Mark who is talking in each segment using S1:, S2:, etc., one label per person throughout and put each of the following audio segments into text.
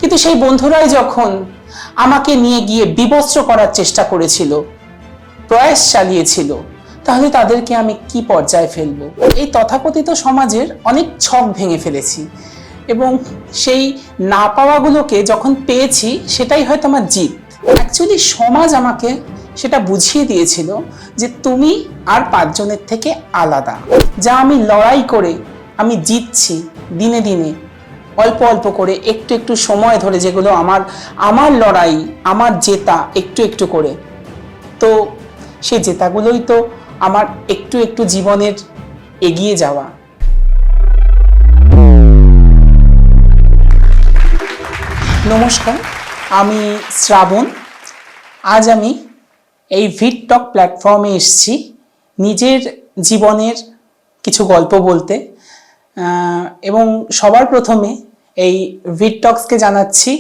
S1: কিন্তু সেই বন্ধুরাই যখন আমাকে নিয়ে গিয়ে বিবস্ত্র করার চেষ্টা করেছিল, প্রয়াস চালিয়েছিল, তাহলে তাদেরকে আমি কি পর্যায়ে ফেলবো? এই তথাকথিত সমাজের অনেক ছক ভেঙে ফেলেছি এবং সেই না পাওয়াগুলোকে যখন পেয়েছি সেটাই হয়তো আমার জিত। অ্যাকচুয়ালি সমাজ আমাকে সেটা বুঝিয়ে দিয়েছিল যে তুমি আর পাঁচজনের থেকে আলাদা। যা আমি লড়াই করে আমি জিতছি দিনে দিনে, অল্প অল্প করে, একটু একটু সময় ধরে, যেগুলো আমার লড়াই, আমার জেতা একটু একটু করে, তো সেই জেতাগুলোই তো আমার একটু একটু জীবনের এগিয়ে যাওয়া। নমস্কার, আমি শ্রাবণ। আজ আমি এই ভিটটক প্ল্যাটফর্মে এসেছি নিজের জীবনের কিছু গল্প বলতে, এবং সবার প্রথমে এই ভিটটক্সকে জানাচ্ছি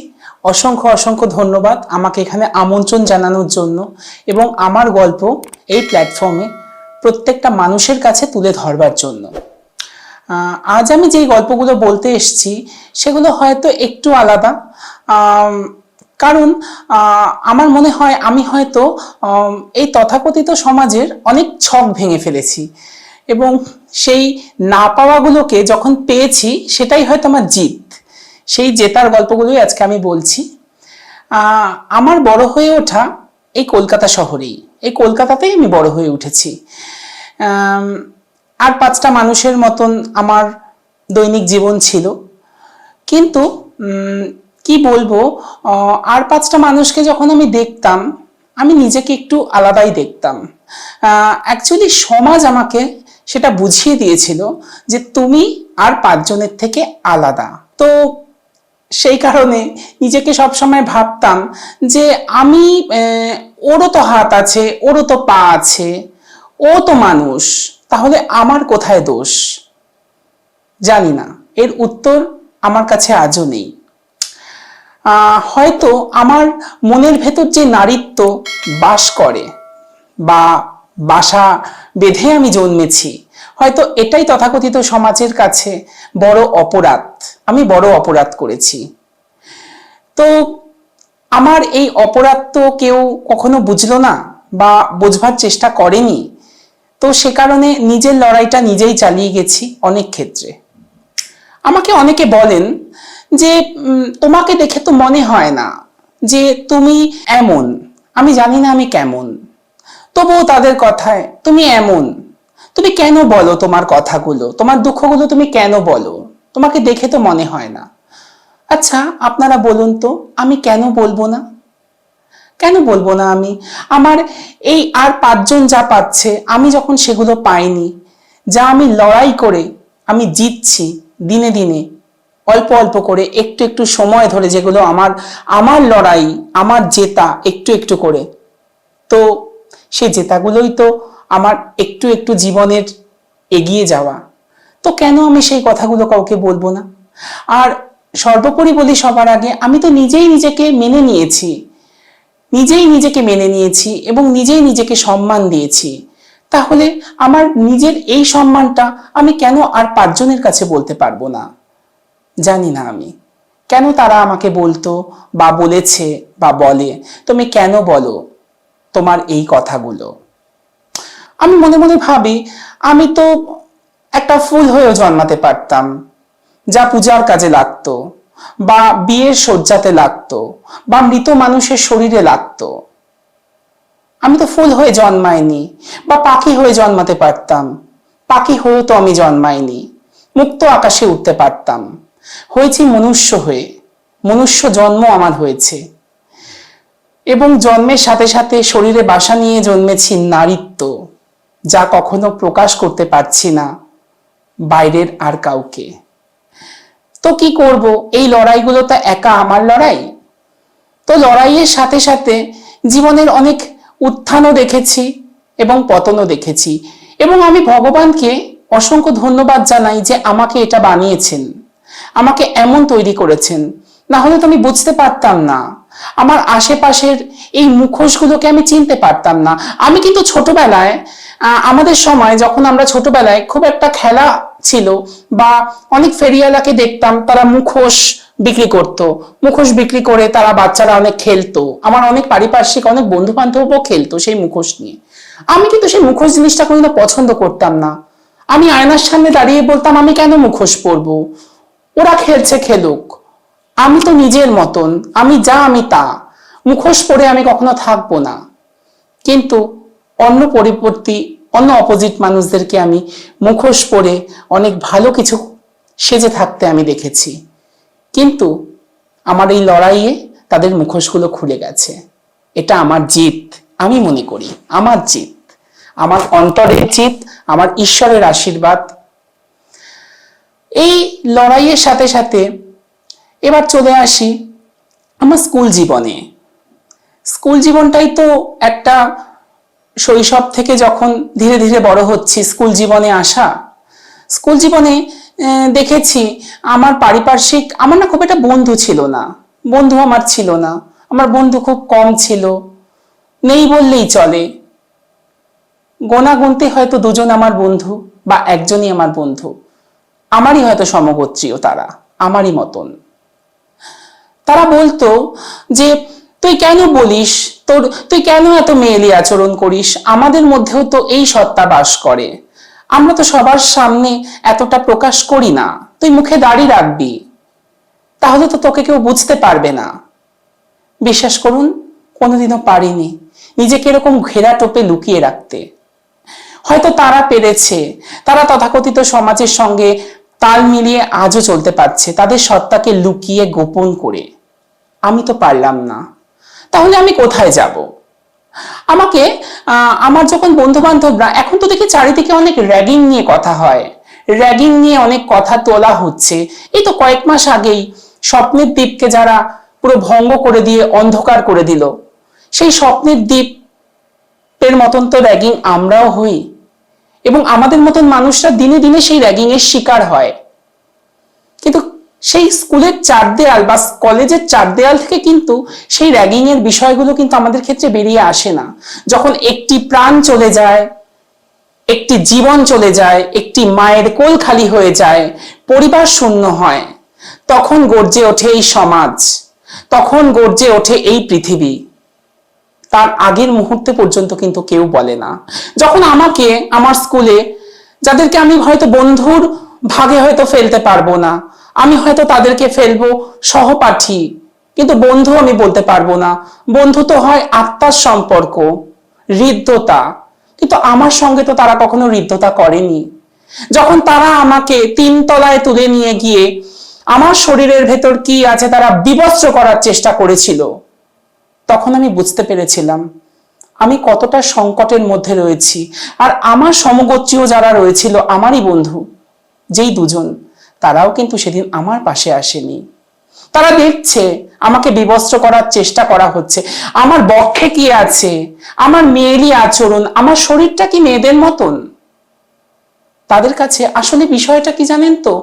S1: অসংখ্য অসংখ্য ধন্যবাদ আমাকে এখানে আমন্ত্রণ জানানোর জন্য এবং আমার গল্প এই প্ল্যাটফর্মে প্রত্যেকটা মানুষের কাছে তুলে ধরবার জন্য। আজ আমি যেই গল্পগুলো বলতে এসেছি সেগুলো হয়তো একটু আলাদা, কারণ আমার মনে হয় আমি হয়তো এই তথাকথিত সমাজের অনেক ছক ভেঙে ফেলেছি এবং সেই না পাওয়াগুলোকে যখন পেয়েছি সেটাই হয়তো আমার জিত। সেই জেতার গল্পগুলোই আজকে আমি বলছি। আমার বড় হয়ে ওঠা এই কলকাতা শহরেই, এই কলকাতাতেই আমি বড় হয়ে উঠেছি। আর পাঁচটা মানুষের মতন আমার দৈনিক জীবন ছিল, কিন্তু কি বলবো, আর পাঁচটা মানুষকে যখন আমি দেখতাম আমি নিজেকে একটু আলাদাই দেখতাম। অ্যাকচুয়ালি সমাজ আমাকে সেটা বুঝিয়ে দিয়েছিল যে তুমি আর পাঁচজনের থেকে আলাদা। তো সেই কারণে নিজেকে সবসময় ভাবতাম যে আমি, ওরও তো হাত আছে, ওরও তো পা আছে, ও তো মানুষ, তাহলে আমার কোথায় দোষ? জানি না, এর উত্তর আমার কাছে আজও নেই। হয়তো আমার মনের ভেতর যে নারীত্ব বাস করে বা বাসা বেঁধে আমি জন্মেছি, হয়তো এটাই তথাকথিত সমাজের কাছে বড় অপরাধ। আমি বড় অপরাধ করেছি। তো আমার এই অপরাধ তো কেউ কখনো বুঝলো না বা বোঝবার চেষ্টা করেনি। তো সে কারণে নিজের লড়াইটা নিজেই চালিয়ে গেছি অনেক ক্ষেত্রে। আমাকে অনেকে বলেন যে তোমাকে দেখে তো মনে হয় না যে তুমি এমন। আমি জানি না আমি কেমন, তবুও তাদের কথায় তুমি এমন। তুমি কেন বলো তোমার কথাগুলো, তোমার দুঃখগুলো তুমি কেন বলো? তোমাকে দেখে তো মনে হয় না। আচ্ছা, আপনারা বলুন তো, আমি কেন বলবো না? কেন বলবো না আমি? আমার এই আর পাঁচজন যা পাচ্ছে, আমি যখন সেগুলো পাইনি, যা আমি লড়াই করে আমি জিতছি দিনে দিনে, অল্প অল্প করে, একটু একটু সময় ধরে, যেগুলো আমার লড়াই, আমার জেতা একটু একটু করে, তো সেই জেতাগুলোই তো আমার একটু একটু জীবনের এগিয়ে যাওয়া। তো কেন আমি সেই কথাগুলো কাউকে বলবো না? আর সর্বোপরি বলি, সবার আগে আমি তো নিজেই নিজেকে মেনে নিয়েছি, এবং নিজেই নিজেকে সম্মান দিয়েছি। তাহলে আমার নিজের এই সম্মানটা আমি কেন আর পাঁচজনের কাছে বলতে পারবো না? জানি না আমি কেন তারা আমাকে বলতো বা বলেছে বা বলে, তুমি কেন বলো তোমার এই কথাগুলো? আমি মনে মনে ভাবি, আমি তো একটা ফুল হয়েও জন্মাতে পারতাম, যা পূজার কাজে লাগতো বা বিয়ের সজ্জাতে লাগতো বা মৃত মানুষের শরীরে লাগতো। আমি তো ফুল হয়ে জন্মাইনি, বা পাখি হয়ে জন্মাতে পারতাম। পাখি হয়েও তো আমি জন্মাইনি। মুক্ত আকাশে উঠতে পারতাম। হয়েছি মনুষ্য হয়ে, মনুষ্য জন্ম আমার হয়েছে, এবং জন্মের সাথে সাথে শরীরে বাসা নিয়ে জন্মেছি নারীত্ব, যা কখনো প্রকাশ করতে পারছি না বাইরের আর কাউকে। তো কি করব? এই লড়াইগুলো তো একা আমার লড়াই। তো লড়াইয়ের সাথে সাথে জীবনের অনেক উত্থানও দেখেছি এবং পতনও দেখেছি, এবং আমি ভগবানকে অসংখ্য ধন্যবাদ জানাই যে আমাকে এটা বানিয়েছেন, আমাকে এমন তৈরি করেছেন। না হলে তো আমি বুঝতে পারতাম না, আমার আশেপাশের এই মুখোশগুলোকে আমি চিনতে পারতাম না। আমি কিন্তু ছোটবেলায়, আমাদের সময় যখন আমরা ছোটবেলায়, খুব একটা খেলা ছিল, বা অনেক ফেরিওয়ালাকে দেখতাম তারা মুখোশ বিক্রি করতো, মুখোশ বিক্রি করে তারা বাচ্চারা অনেক খেলতো, আমার অনেক পারিপার্শ্বিক অনেক বন্ধু বান্ধবও খেলতো সেই মুখোশ নিয়ে। আমি কিন্তু সেই মুখোশ জিনিসটা কোনোদিন পছন্দ করতাম না। আমি আয়নার সামনে দাঁড়িয়ে বলতাম আমি কেন মুখোশ পরবো, ওরা খেলছে খেলুক, আমি তো নিজের মতন, আমি যা আমি তা, মুখোশ পরে আমি কখনো থাকবো না। কিন্তু অন্য পরিবর্তী অন্য অপোজিট মানুষদেরকে আমি মুখোশ পরে অনেক ভালো কিছু সেজে থাকতে আমি দেখেছি, কিন্তু আমার এই লড়াইয়ে তাদের মুখোশগুলো খুলে গেছে। এটা আমার জিত, আমি মনে করি আমার জিত, আমার অন্তরের জিত, আমার ঈশ্বরের আশীর্বাদ। এই লড়াইয়ের সাথে সাথে এবার চলে আসি আমার স্কুল জীবনে। স্কুল জীবনটাই তো একটা, শৈশব থেকে যখন ধীরে ধীরে বড় হচ্ছি স্কুল জীবনে আসা, স্কুল জীবনে দেখেছি আমার পারিপার্শ্বিক, আমার না খুব একটা বন্ধু ছিল না, বন্ধু আমার ছিল না, আমার বন্ধু খুব কম ছিল, নেই বললেই চলে। গোনা গুনতে হয়তো দুজন আমার বন্ধু বা একজনই আমার বন্ধু, আমারই হয়তো সমগোত্রীয়, তারা আমারই মতন। তারা বলতো যে তুই কেন বলিস, তুই কেন এত মেয়েলি আচরণ করিস, আমাদের মধ্যেও তো এই সত্তা বাস করে, আমরা তো সবার সামনে এতটা প্রকাশ করি না, তুই মুখে দাড়ি রাখবি, তাহলে তো তোকে কেউ বুঝতে পারবে না। বিশ্বাস করুন কোনোদিনও পারিনি নিজেকে এরকম ঘেরা টোপে লুকিয়ে রাখতে। হয়তো তারা পেরেছে, তারা তথাকথিত সমাজের সঙ্গে তাল মিলিয়ে আজও চলতে পারছে তাদের সত্তাকে লুকিয়ে গোপন করে, আমি তো পারলাম না। তাহলে আমি কোথায় যাব? আমাকে আমার যখন বন্ধু বান্ধবরা, এখন তো দেখি চারিদিকে অনেক র্যাগিং নিয়ে কথা হয়, র্যাগিং নিয়ে অনেক কথা তোলা হচ্ছে। এই তো কয়েক মাস আগেই স্বপ্নের দ্বীপকে যারা পুরো ভঙ্গ করে দিয়ে অন্ধকার করে দিল, সেই স্বপ্নের দ্বীপের মতন তো র্যাগিং আমরাও হই, এবং আমাদের মতন মানুষরা দিনে দিনে সেই র্যাগিং এর শিকার হয়। কিন্তু সেই স্কুলের চার দেয়াল বা কলেজের চার দেয়াল থেকে কিন্তু সেই র্যাগিং এর বিষয়গুলো কিন্তু আমাদের ক্ষেত্রে বেরিয়ে আসে না। যখন একটি প্রাণ চলে যায়, একটি জীবন চলে যায়, একটি মায়ের কোল খালি হয়ে যায়, পরিবার শূন্য হয়, তখন গর্জে ওঠে এই সমাজ, তখন গর্জে ওঠে এই পৃথিবী। তার আগের মুহূর্তে পর্যন্ত কিন্তু কেউ বলে না। যখন আমাকে আমার স্কুলে, যাদেরকে আমি হয়তো বন্ধুর ভাগে হয়তো ফেলতে পারবো না, আমি হয়তো তাদেরকে ফেলবো সহপাঠী, কিন্তু বন্ধু আমি বলতে পারবো না। বন্ধু তো হয় আত্মার সম্পর্ক, হৃদ্যতা, কিন্তু আমার সঙ্গে তো তারা কখনো হৃদ্যতা করেনি। যখন তারা আমাকে 3 তলায় তুলে নিয়ে গিয়ে আমার শরীরের ভেতর কি আছে তারা বিবস্ত্র করার চেষ্টা করেছিল, তখন আমি বুঝতে পেরেছিলাম আমি কতটা সংকটের মধ্যে রয়েছি। আর আমার সমগোত্রীয় যারা রয়েছিল, আমারই বন্ধু যেই দুজন, তারাও কিন্তু সেদিন আমার পাশে আসেনি। তারা দেখছে আমাকে বিবস্ত্র করার চেষ্টা করা হচ্ছে, আমার বক্ষে কি আছে, আমার মেয়েলি আচরণ, আমার শরীরটা কি মেয়েদের মতন। তাদের কাছে আসলে বিষয়টা কি জানেন তো,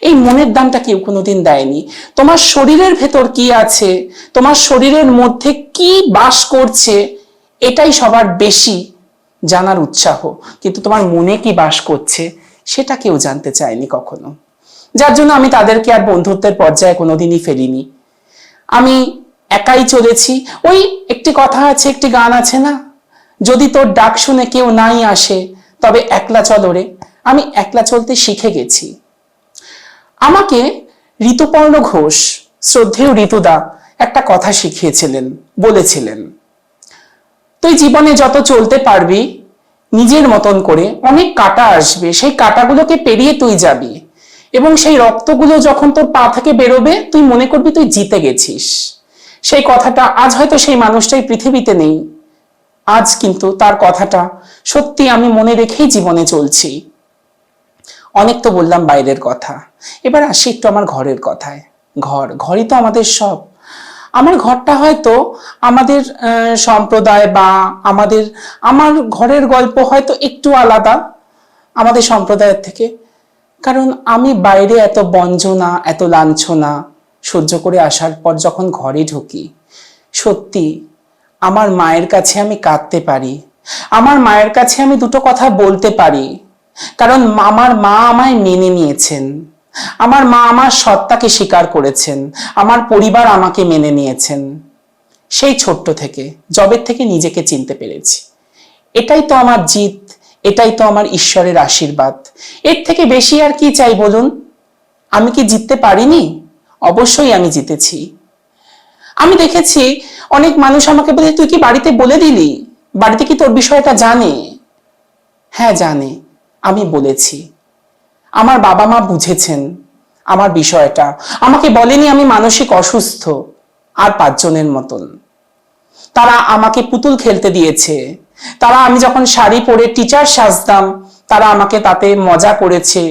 S1: এই মনের দামটা কেউ কোনোদিন দেয়নি। তোমার শরীরের ভেতর কি আছে, তোমার শরীরের মধ্যে কি বাস করছে, এটাই সবার বেশি জানার উৎসাহ, কিন্তু তোমার মনে কি বাস করছে সেটা কেউ জানতে চায়নি কখনো। যার জন্য আমি তাদেরকে আর বন্ধুত্বের পর্যায়ে কোনোদিনই ফেলিনি, আমি একাই চলেছি। ওই একটি কথা আছে, একটি গান আছে না, যদি তোর ডাক শুনে কেউ নাই আসে তবে একলা চল রে। আমি একলা চলতে শিখে গেছি। আমাকে ঋতুপর্ণ ঘোষ, শ্রদ্ধেয় ঋতুদা, একটা কথা শিখিয়েছিলেন, বলেছিলেন তুই জীবনে যত চলতে পারবি নিজের মতন করে, অনেক কাঁটা আসবে, সেই কাঁটাগুলোকে পেরিয়ে তুই যাবি, এবং সেই রক্তগুলো যখন তোর পা থেকে বেরোবে তুই মনে করবি তুই জিতে গেছিস। সেই কথাটা আজ হয়তো সেই মানুষটাই পৃথিবীতে নেই, আজ কিন্তু তার কথাটা সত্যি আমি মনে রেখেই জীবনে চলছি। অনেক তো বললাম বাইরের কথা, এবার আসি একটু আমার ঘরের কথায়। ঘরই তো আমাদের সব। আমার ঘরটা হয়তো আমাদের সম্প্রদায় বা আমার ঘরের গল্প হয়তো একটু আলাদা আমাদের সম্প্রদায়ের থেকে, কারণ আমি বাইরে এত বঞ্চনা, এত লাঞ্ছনা সহ্য করে আসার পর যখন ঘরে ঢুকি, সত্যি আমার মায়ের কাছে আমি কাঁদতে পারি, আমার মায়ের কাছে আমি দুটো কথা বলতে পারি, কারণ আমার মা আমায় মেনে নিয়েছেন, আমার মা আমার সত্তাকে স্বীকার করেছেন, আমার পরিবার আমাকে মেনে নিয়েছেন। সেই ছোট্ট থেকে, জবের থেকে নিজেকে চিনতে পেরেছি। এটাই তো আমার জিত, এটাই তো আমার ঈশ্বরের আশীর্বাদ। এর থেকে বেশি আর কি চাই বলুন? আমি কি জিততে পারিনি? অবশ্যই আমি জিতেছি। আমি দেখেছি অনেক মানুষ আমাকে বলে, তুই কি বাড়িতে বলে দিলি? বাড়িতে কি তোর বিষয়টা জানে? হ্যাঁ জানে, আমি বলেছি। আমার বাবা মা বুঝেছেন আমার বিষয়টা, আমাকে বলেনি আমি মানসিক অসুস্থ আর 5 জনের মতন। তারা আমাকে পুতুল খেলতে দিয়েছে, তারা আমি যখন শাড়ি পরে টিচার সাজতাম তারা আমাকে তাতে মজা করেছে,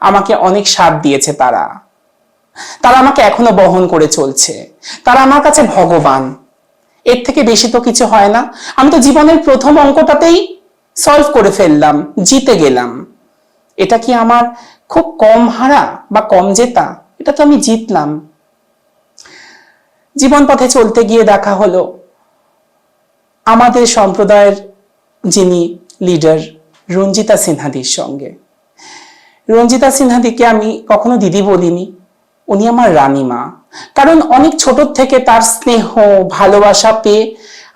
S1: আমাকে অনেক সাথ দিয়েছে। তারা আমাকে এখনো বহন করে চলছে, তারা আমার কাছে ভগবান। এর থেকে বেশি তো কিছু হয় না। আমি তো জীবনের প্রথম অঙ্কটাতেই সলভ করে ফেললাম, জিতে গেলাম। এটা কি আমার খুব কম হারা বা কম জেতা? এটা তো আমি জিতলাম। জীবন পথে চলতে গিয়ে দেখা হলো আমাদের সম্প্রদায়ের যিনি লিডার রঞ্জিতা সিনহাদির সঙ্গে। রঞ্জিতা সিনহাদিকে আমি কখনো দিদি বলিনি, উনি আমার রানীমা। কারণ অনেক ছোট থেকে তার স্নেহ ভালোবাসা পেয়ে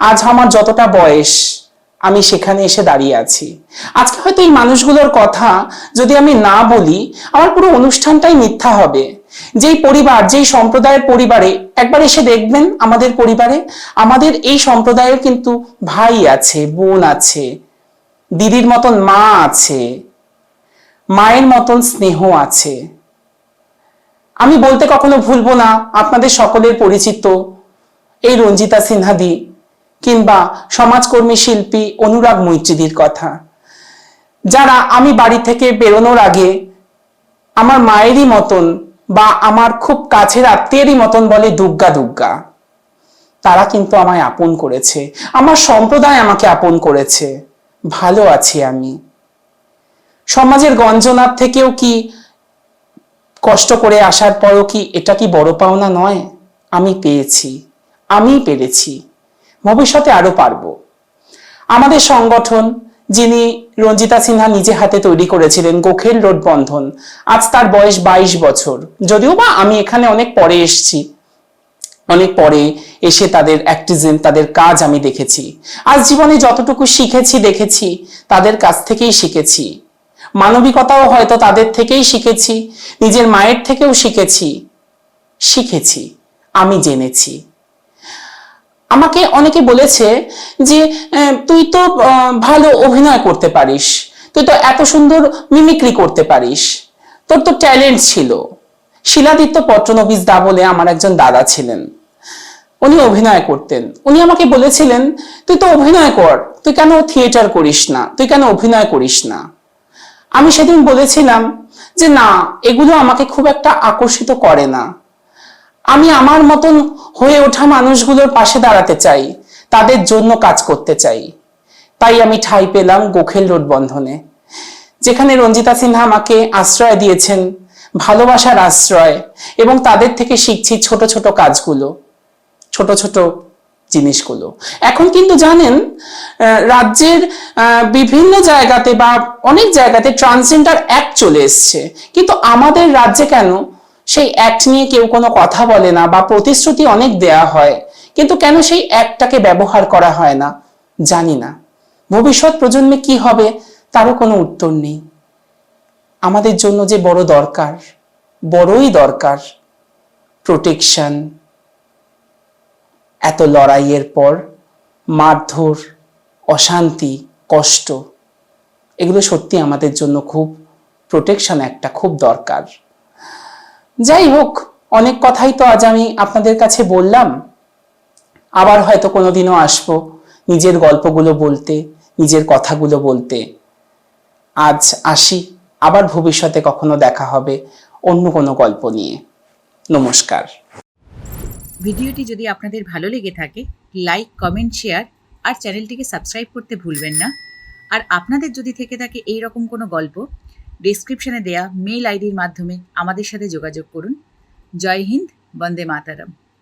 S1: আজ আমার যতটা বয়স আমি সেখানে এসে দাঁড়িয়ে আছি। আজকে হয়তো এই মানুষগুলোর কথা যদি আমি না বলি আমার পুরো অনুষ্ঠানটাই মিথ্যা হবে। যেই পরিবার, যেই সম্প্রদায়ের পরিবারে একবার এসে দেখবেন আমাদের পরিবারে, আমাদের এই সম্প্রদায়ের কিন্তু ভাই আছে, বোন আছে, দিদির মতন মা আছে, মায়ের মতন স্নেহ আছে। আমি বলতে কখনো ভুলবো না আপনাদের সকলের পরিচিত এই রঞ্জিতা সিনহাদি কিংবা সমাজকর্মী শিল্পী অনুরাগ মৈত্রীদির কথা, যারা আমি বাড়ি থেকে বেরোনোর আগে আমার মায়েরই মতন বা আমার খুব কাছের আত্মীয়েরই মতন বলে দুগ্গা দুগ্গা। তারা কিন্তু আমায় আপন করেছে, আমার সম্প্রদায় আমাকে আপন করেছে। ভালো আছি আমি। সমাজের গঞ্জনার থেকেও কি কষ্ট করে আসার পরও কি এটা কি বড় পাওনা নয়? আমি পেয়েছি, আমি পেরেছি, ভবিষ্যতে আরো পারবো। আমাদের সংগঠন যিনি রঞ্জিতা সিনহা নিজে হাতে তৈরি করেছিলেন, গোখেল রোড বন্ধন, আজ তার বয়স 22 বছর। যদিও বা আমি এখানে অনেক পরে এসেছি, অনেক পরে এসে তাদের অ্যাক্টিভিজম, তাদের কাজ আমি দেখেছি। আজ জীবনে যতটুকু শিখেছি দেখেছি তাদের কাছ থেকেই শিখেছি। মানবিকতাও হয়তো তাদের থেকেই শিখেছি, নিজের মায়ের থেকেও শিখেছি, আমি জেনেছি। আমাকে অনেকে বলেছে যে তুই তো ভালো অভিনয় করতে পারিস, তুই তো এত সুন্দর মিমিক্রি করতে পারিস, তোর তো ট্যালেন্ট ছিল। শিলাদিত্য পট্টনবিস দা বলে আমার একজন দাদা ছিলেন, উনি অভিনয় করতেন। উনি আমাকে বলেছিলেন তুই তো অভিনয় কর, তুই কেন থিয়েটার করিস না, তুই কেন অভিনয় করিস না? আমি সেদিন বলেছিলাম যে না, এগুলো আমাকে খুব একটা আকর্ষিত করে না। আমি আমার মতন হয়ে ওঠা মানুষগুলোর পাশে দাঁড়াতে চাই, তাদের জন্য কাজ করতে চাই। তাই আমি ঠাঁই পেলাম গোখেল রোড বন্ধনে, যেখানে রঞ্জিতা সিনহা আমাকে আশ্রয় দিয়েছেন, ভালোবাসার আশ্রয়। এবং তাদের থেকে শিখছি ছোট ছোট কাজগুলো, ছোট ছোট জিনিসগুলো। এখন কিন্তু জানেন রাজ্যের বিভিন্ন জায়গাতে বা অনেক জায়গাতে ট্রান্সজেন্ডার অ্যাক্ট চলে এসছে, কিন্তু আমাদের রাজ্যে কেন সেই অ্যাক্ট নিয়ে কেউ কোনো কথা বলে না? বা প্রতিশ্রুতি অনেক দেয়া হয়, কিন্তু কেন সেই অ্যাক্টটাকে ব্যবহার করা হয় না? জানি না। ভবিষ্যৎ প্রজন্মে কি হবে তারও কোনো উত্তর নেই। আমাদের জন্য যে বড় দরকার, বড়ই দরকার প্রোটেকশন। এত লড়াইয়ের পর মারধর, অশান্তি, কষ্ট, এগুলো সত্যি আমাদের জন্য খুব প্রোটেকশন একটা খুব দরকার। যাই হোক, অনেক কথাই তো আজ আমি আপনাদের কাছে বললাম। আবার হয়তো কোনোদিনও আসবো নিজের গল্পগুলো বলতে, নিজের কথাগুলো বলতে। আজ আসি, আবার ভবিষ্যতে কখনো দেখা হবে অন্য কোনো গল্প নিয়ে। নমস্কার।
S2: ভিডিওটি যদি আপনাদের ভালো লেগে থাকে লাইক, কমেন্ট, শেয়ার আর চ্যানেলটিকে সাবস্ক্রাইব করতে ভুলবেন না। আর আপনাদের যদি থেকে থাকে এই রকম কোনো গল্প, ডেসক্রিপশনে দেয়া মেইল আইডির মাধ্যমে আমাদের সাথে যোগাযোগ করুন। জয় হিন্দ, বন্দে মাতারম।